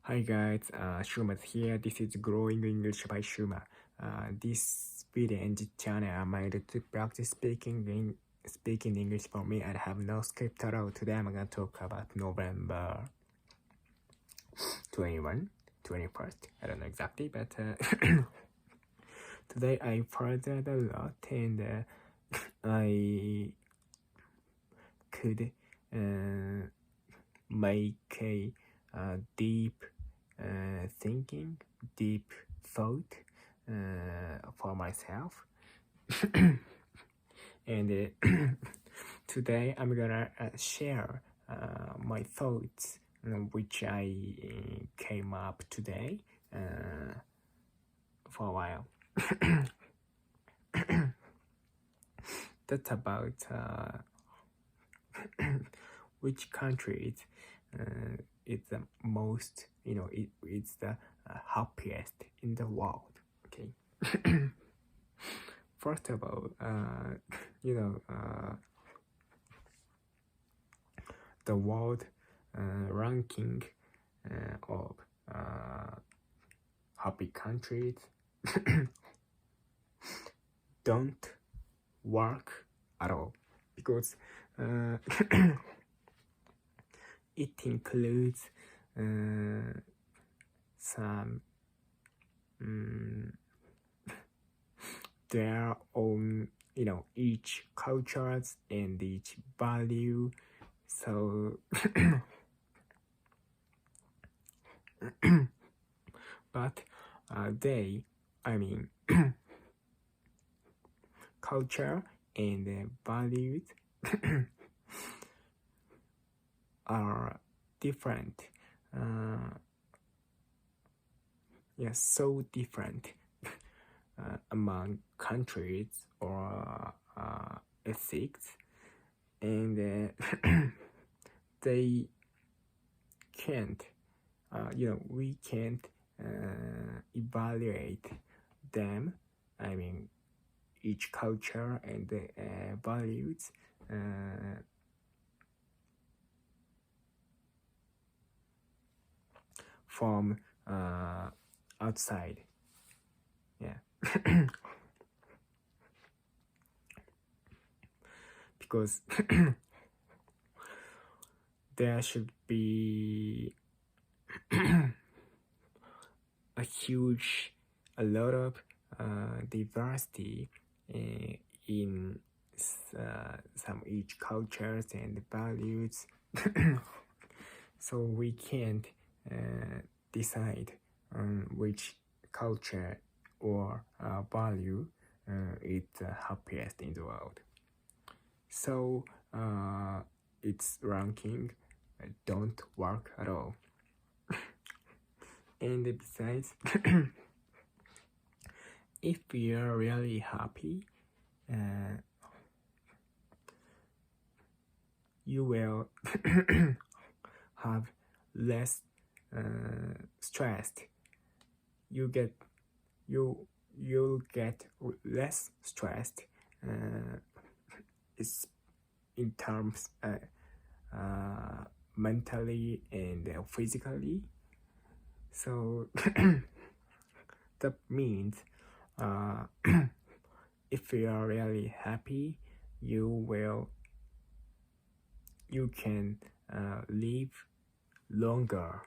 Hi guys, Shuma here. This is Growing English by Shuma. This video and this channel are made to practice speaking English for me. I have no script at all. Today I'm gonna talk about November 21, 21st. I don't know exactly, but today I furthered a lot and I could make a deep thinking, deep thought for myself. And today I'm gonna share my thoughts which I came up today for a while. That's about which country is the most, it's the happiest in the world. Okay. First of all, the world ranking of happy countries don't work at all, because it includes some their own, each cultures and each value. So but culture and values are different. So different among countries or ethics, and they can't, we can't evaluate them. Each culture and the values from outside. Because there should be a lot of diversity in some each cultures and values. So we can't decide on which culture or value is the happiest in the world. So its ranking don't work at all. And besides, if you're really happy, you will have less stressed. You'll get less stressed. It's in terms mentally and physically. So that means if you are really happy, you can live longer.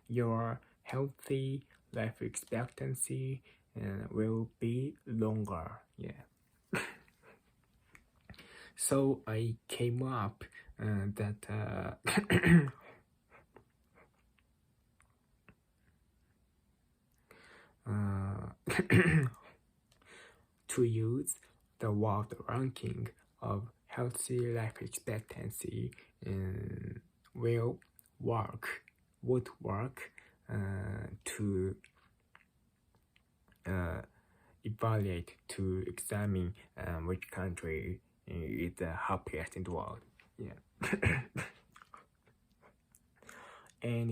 Your healthy life expectancy will be longer. So I came up that to use the world ranking of healthy life expectancy would work to evaluate, to examine which country is the happiest in the world. And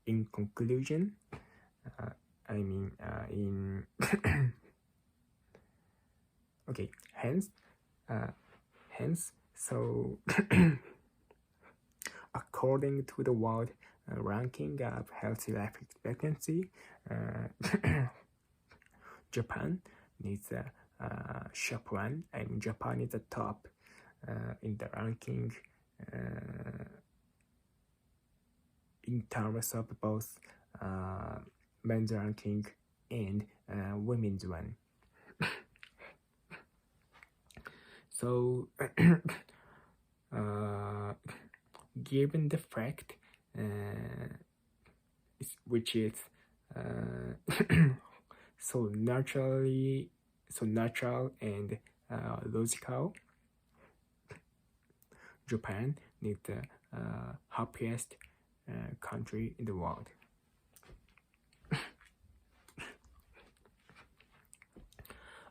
in conclusion, hence So, according to the world ranking of healthy life expectancy, Japan needs a sharp one. I mean, Japan is the top in the ranking in terms of both men's ranking and women's one. So, given the fact, which is so natural and logical, Japan needs the happiest country in the world.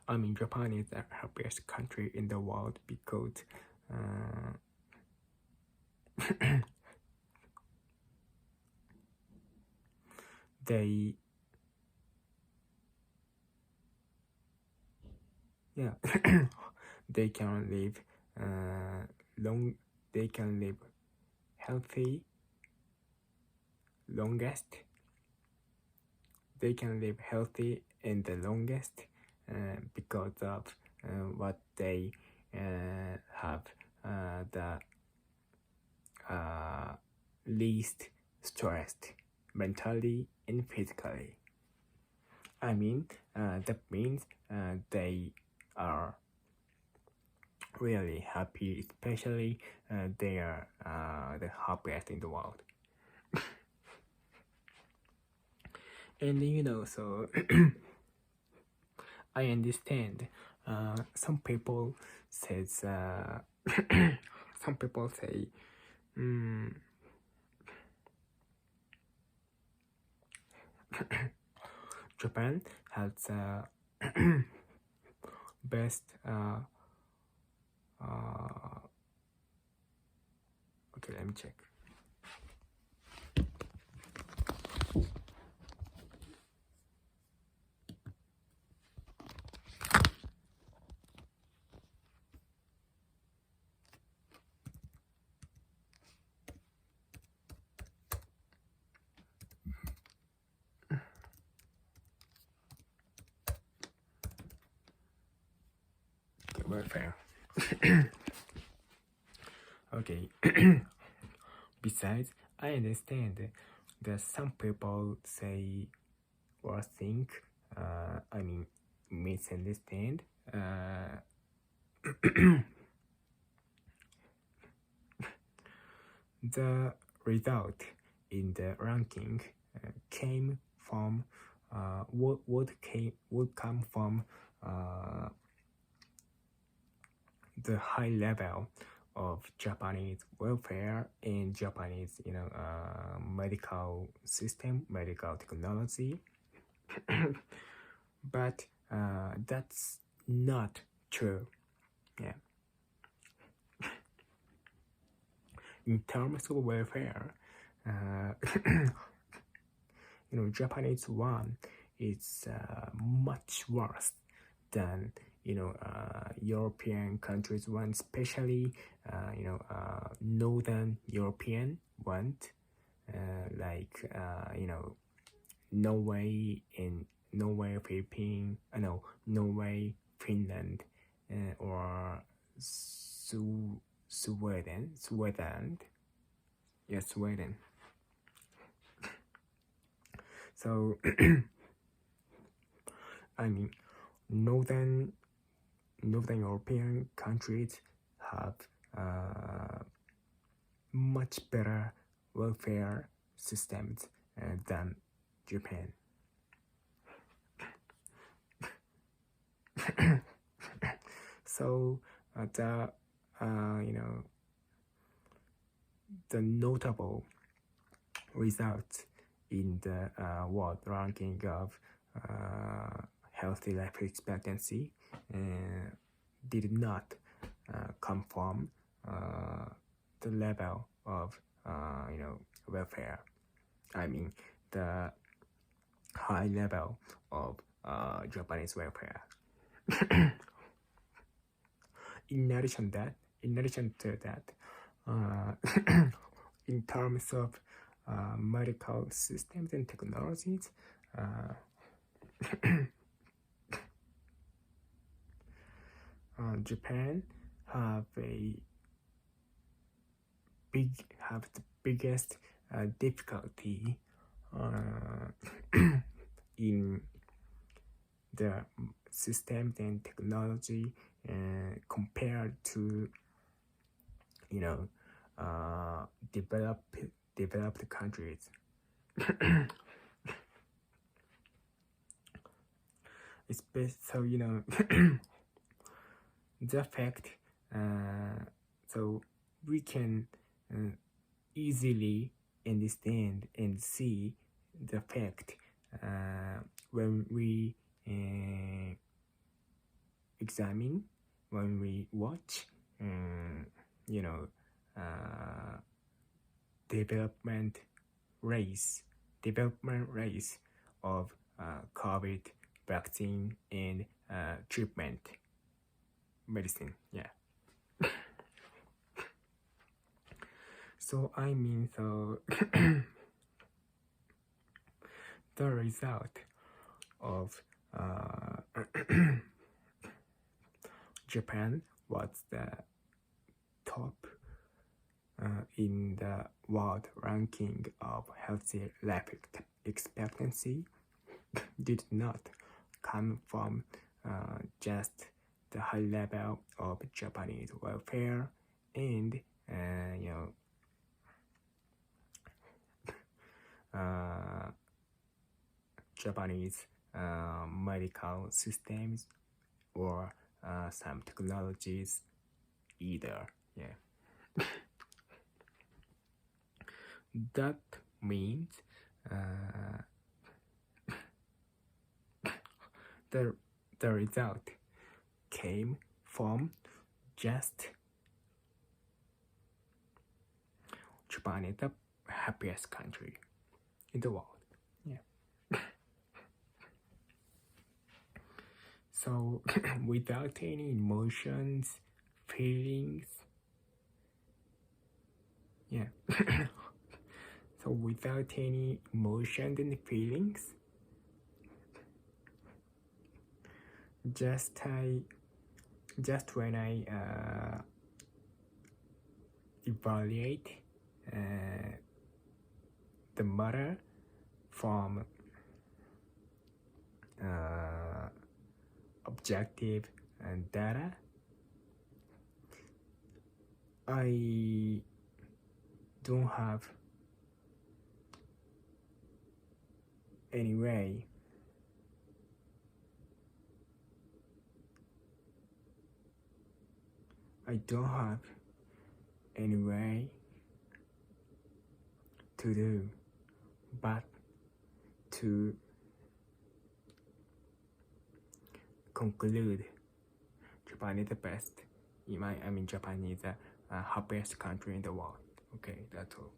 I mean, Japan is the happiest country in the world because they they can live they can live healthy longest. They can live healthy and the longest because of what they have the least stressed mentally and physically. I mean, that means they are really happy, especially they are the happiest in the world. And so I understand some people says some people say Japan has best okay, let me check. Welfare. Okay. Besides, I understand that some people say or think, misunderstand. The result in the ranking came from would come from the high level of Japanese welfare and Japanese, medical system, medical technology. But that's not true. Yeah. In terms of welfare, Japanese one is much worse than European countries one, especially Northern European one, like Norway, Philippines, Norway, Finland, or Sweden. Yes, Sweden. So I mean, Northern European countries have much better welfare systems than Japan. So the notable results in the world ranking of healthy life expectancy did not come from the level of welfare. I mean, the high level of Japanese welfare. In addition in addition to that, in terms of medical systems and technologies, Japan have the biggest difficulty in the systems and technology compared to developed countries. So the fact, so we can easily understand and see the fact when we examine, when we watch development race of COVID vaccine and treatment medicine. So the result of Japan was the top in the world ranking of healthy life expectancy did not come from just the high level of Japanese welfare and Japanese medical systems or some technologies either. That means the result came from just Japan is the happiest country in the world. So without any emotions, feelings, so without any emotions and feelings, just when I evaluate the matter from objective and data, I don't have any way to do but to conclude Japan is the best. Japan is the happiest country in the world. Okay, that's all.